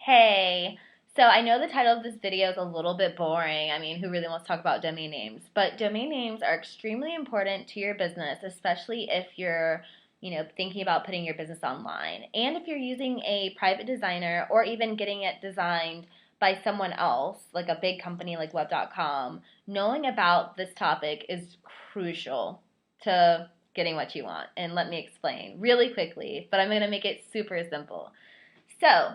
Hey, so I know the title of this video is a little bit boring. I mean, who really wants to talk about domain names? But domain names are extremely important to your business, especially if you're thinking about putting your business online. And if you're using a private designer or even getting it designed by someone else, like a big company like web.com, knowing about this topic is crucial to getting what you want. And let me explain really quickly, but I'm going to make it super simple. So,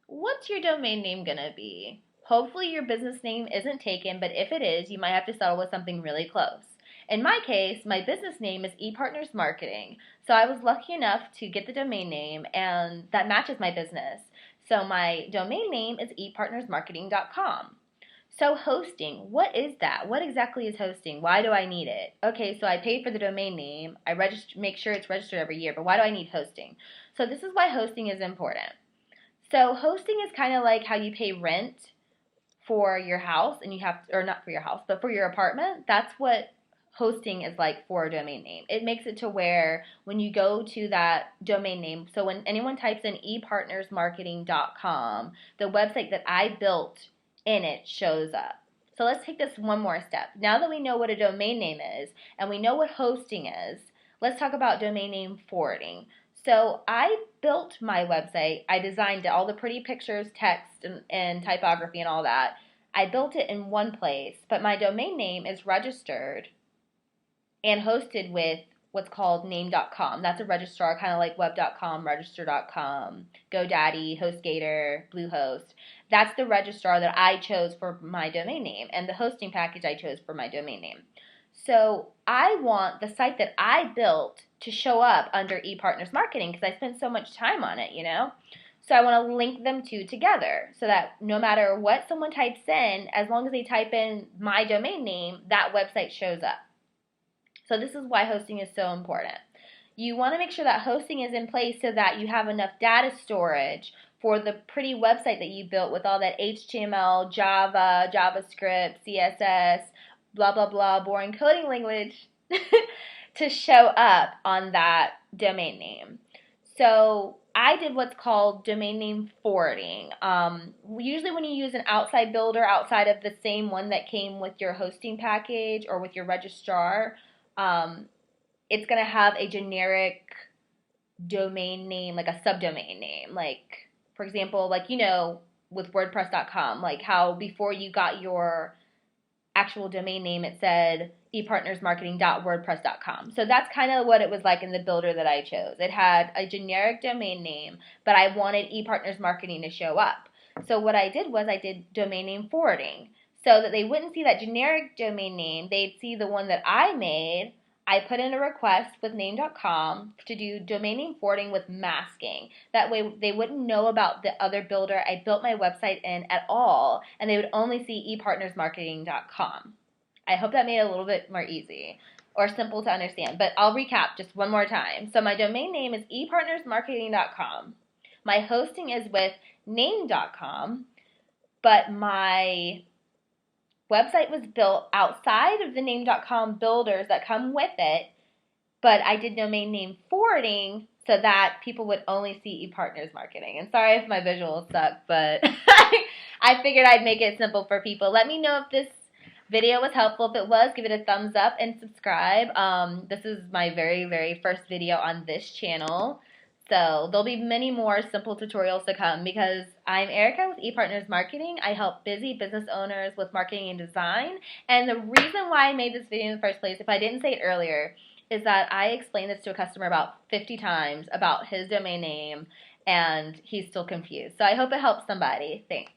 what's your domain name gonna be? Hopefully your business name isn't taken, but if it is, you might have to settle with something really close. In my case, my business name is ePartners Marketing. So I was lucky enough to get the domain name and that matches my business. So my domain name is ePartnersMarketing.com. So hosting, what is that? What exactly is hosting? Why do I need it? Okay, so I paid for the domain name. I make sure it's registered every year, but why do I need hosting? So this is why hosting is important. So hosting is kind of like how you pay rent for your house and you have, or not for your house, but for your apartment. That's what hosting is like for a domain name. It makes it to where when you go to that domain name, so when anyone types in ePartnersMarketing.com, the website that I built in it shows up. So let's take this one more step. Now that we know what a domain name is and we know what hosting is, let's talk about domain name forwarding. So I built my website. I designed it, all the pretty pictures, text, and typography and all that. I built it in one place, but my domain name is registered and hosted with what's called name.com. That's a registrar, kind of like web.com, register.com, GoDaddy, HostGator, Bluehost. That's the registrar that I chose for my domain name, and the hosting package I chose for my domain name. So I want the site that I built to show up under ePartners Marketing because I spent so much time on it. So I want to link them two together so that no matter what someone types in, as long as they type in my domain name, that website shows up. So this is why hosting is so important. You want to make sure that hosting is in place so that you have enough data storage for the pretty website that you built with all that HTML, Java, JavaScript, CSS, blah, blah, blah, boring coding language to show up on that domain name. So I did what's called domain name forwarding. Usually when you use an outside builder outside of the same one that came with your hosting package or with your registrar, um, it's going to have a generic domain name, like a subdomain name. Like, for example, with WordPress.com, like how before you got your actual domain name, it said ePartnersMarketing.wordpress.com. So that's kind of what it was like in the builder that I chose. It had a generic domain name, but I wanted ePartners Marketing to show up. So what I did was I did domain name forwarding so that they wouldn't see that generic domain name. They'd see the one that I made. I put in a request with name.com to do domain name forwarding with masking. That way they wouldn't know about the other builder I built my website in at all, and they would only see ePartnersMarketing.com. I hope that made it a little bit more easy or simple to understand, but I'll recap just one more time. So my domain name is ePartnersMarketing.com. My hosting is with name.com, but my website was built outside of the name.com builders that come with it, but I did domain name forwarding so that people would only see ePartners Marketing. And sorry if my visuals suck, but I figured I'd make it simple for people. Let me know if this video was helpful. If it was, give it a thumbs up and subscribe. This is my very, very first video on this channel. So there'll be many more simple tutorials to come because I'm Erica with ePartners Marketing. I help busy business owners with marketing and design. And the reason why I made this video in the first place, if I didn't say it earlier, is that I explained this to a customer about 50 times about his domain name and he's still confused. So I hope it helps somebody. Thanks.